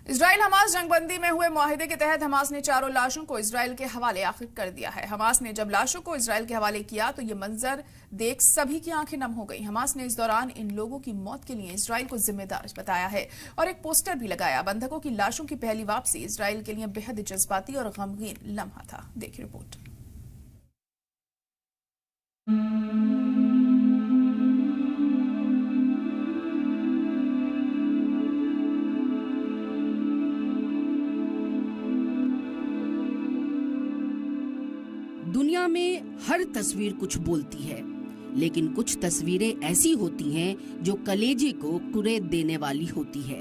Israel Hamas जंगबंदी में हुए मुआहिदे के तहत हमास ने चारों लाशों को इजराइल के हवाले आखिर कर दिया है। हमास ने जब लाशों को इजराइल के हवाले किया तो ये मंजर देख सभी की आंखें नम हो गई। हमास ने इस दौरान इन लोगों की मौत के लिए इजराइल को जिम्मेदार बताया है और एक पोस्टर भी लगाया। बंधकों की लाशों की पहली वापसी इजराइल के लिए बेहद जज्बाती और गमगीन लम्हा था। देखिए रिपोर्ट। दुनिया में हर तस्वीर कुछ बोलती है, लेकिन कुछ तस्वीरें ऐसी होती हैं जो कलेजे को कुरेद देने वाली होती है।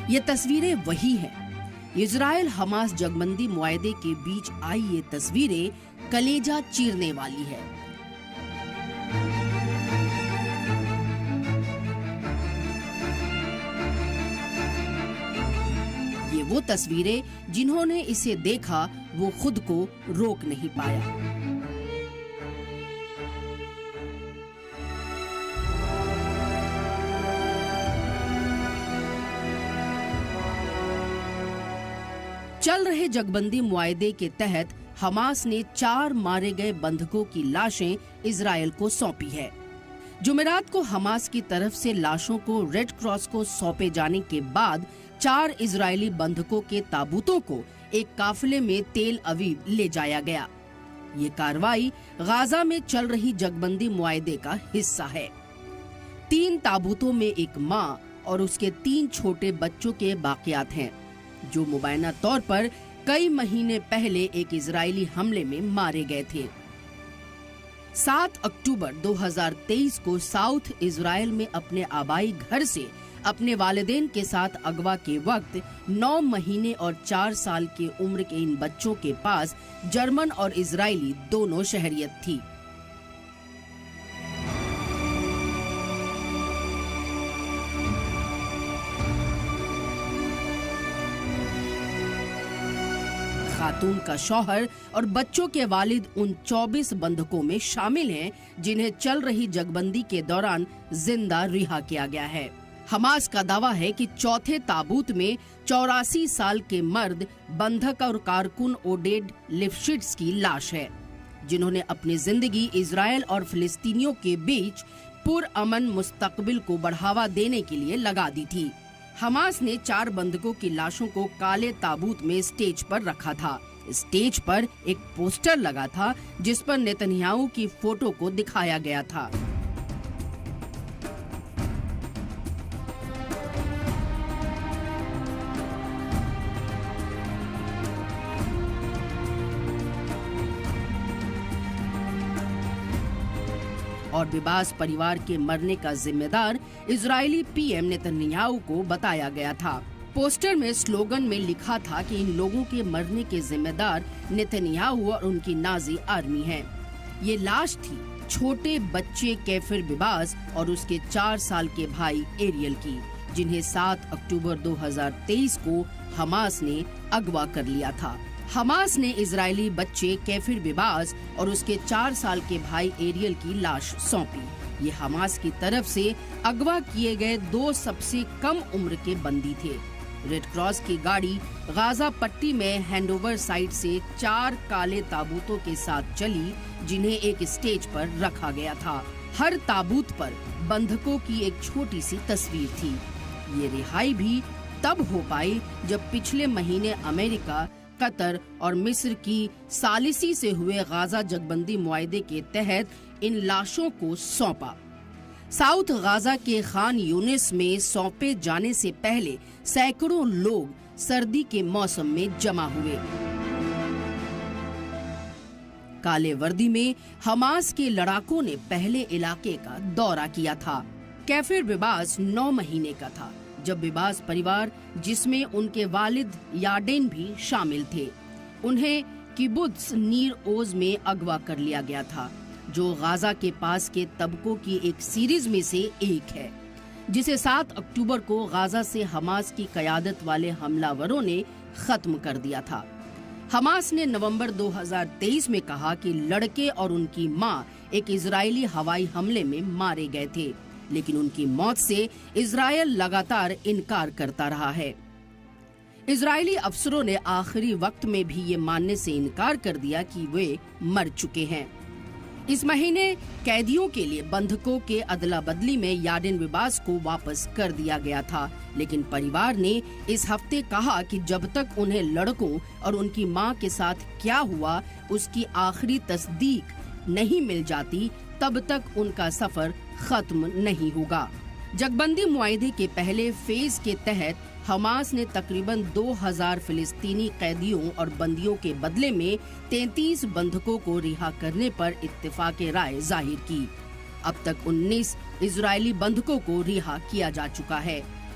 ये तस्वीरें वही हैं। इजराइल हमास जंगबंदी मुआहदे के बीच आई ये तस्वीरें कलेजा चीरने वाली है। ये वो तस्वीरें जिन्होंने इसे देखा वो खुद को रोक नहीं पाया। चल रहे जंगबंदी मुआहदे के तहत हमास ने 4 मारे गए बंधकों की लाशें इजराइल को सौंपी है। जुमेरात को हमास की तरफ से लाशों को रेड क्रॉस को सौंपे जाने के बाद 4 इजरायली बंधकों के ताबूतों को एक काफिले में तेल अवीव ले जाया गया। ये कार्रवाई गाजा में चल रही जंगबंदी मुआहदे का हिस्सा है। 3 ताबूतों में एक मां और उसके 3 छोटे बच्चों के बाकियात हैं, जो मुबैना तौर पर कई महीने पहले एक इजरायली हमले में मारे गए थे। 7 अक्टूबर 2023 को साउथ इजराइल में अपने आबाई घर से अपने वालिदैन के साथ अगवा के वक्त 9 महीने और 4 साल की उम्र के इन बच्चों के पास जर्मन और इजरायली दोनों शहरियत थी। खातून का शौहर और बच्चों के वालिद उन 24 बंधकों में शामिल हैं जिन्हें चल रही जंगबंदी के दौरान जिंदा रिहा किया गया है। हमास का दावा है कि चौथे ताबूत में 84 साल के मर्द बंधक और कारकुन ओडेड लिफ्शिट्ज की लाश है, जिन्होंने अपनी जिंदगी इजराइल और फिलिस्तीनियों के बीच पुरअमन मुस्तकबिल को बढ़ावा देने के लिए लगा दी थी। हमास ने 4 बंधकों की लाशों को काले ताबूत में स्टेज पर रखा था। स्टेज पर एक पोस्टर लगा था जिस पर नेतन्याहू की फोटो को दिखाया गया था। और बिबास परिवार के मरने का जिम्मेदार इजरायली पीएम नेतन्याहू को बताया गया था। पोस्टर में स्लोगन में लिखा था कि इन लोगों के मरने के जिम्मेदार नेतन्याहू और उनकी नाजी आर्मी है। ये लाश थी छोटे बच्चे कैफिर बिबास और उसके 4 साल के भाई एरियल की, जिन्हें 7 अक्टूबर 2023 को हमास ने अगवा कर लिया था। हमास ने इजरायली बच्चे कैफिर बिबास और उसके 4 साल के भाई एरियल की लाश सौंपी। ये हमास की तरफ से अगवा किए गए 2 सबसे कम उम्र के बंदी थे। रेड क्रॉस की गाड़ी गाजा पट्टी में हैंडओवर साइट से 4 काले ताबूतों के साथ चली, जिन्हें एक स्टेज पर रखा गया था। हर ताबूत पर बंधकों की एक छोटी सी तस्वीर थी। ये रिहाई भी तब हो पाई जब पिछले महीने अमेरिका, कतर और मिस्र की सालिसी से हुए गाजा जंगबंदी मुआहदे के तहत इन लाशों को सौंपा। साउथ गाजा के खान यूनिस में सौंपे जाने से पहले सैकड़ों लोग सर्दी के मौसम में जमा हुए। काले वर्दी में हमास के लड़ाकों ने पहले इलाके का दौरा किया था। कैफिर बिबास 9 महीने का था जब बिबास परिवार, जिसमें उनके वालिद याडेन भी शामिल थे, उन्हें किबुत्स नीर ओज में अगवा कर लिया गया था, जो गाजा के पास के तबकों की एक सीरीज में से एक है, जिसे 7 अक्टूबर को गाजा से हमास की कयादत वाले हमलावरों ने खत्म कर दिया था। हमास ने नवंबर 2023 में कहा कि लड़के और उनकी मां एक इजरायली हवाई हमले में मारे गए थे, लेकिन उनकी मौत से इजरायल लगातार इनकार करता रहा है। इजरायली अफसरों ने आखिरी वक्त में भी ये मानने से इनकार कर दिया कि वे मर चुके हैं। इस महीने कैदियों के लिए बंधकों के अदला बदली में याडिन विबास को वापस कर दिया गया था, लेकिन परिवार ने इस हफ्ते कहा कि जब तक उन्हें लड़कों और उनकी मां के साथ क्या हुआ उसकी आखिरी तस्दीक नहीं मिल जाती, तब तक उनका सफर खत्म नहीं होगा। जगबंदी मुआहदे के पहले फेज के तहत हमास ने तकरीबन 2000 फिलिस्तीनी कैदियों और बंदियों के बदले में 33 बंधकों को रिहा करने पर इत्तेफाक राय जाहिर की। अब तक 19 इजरायली बंधकों को रिहा किया जा चुका है।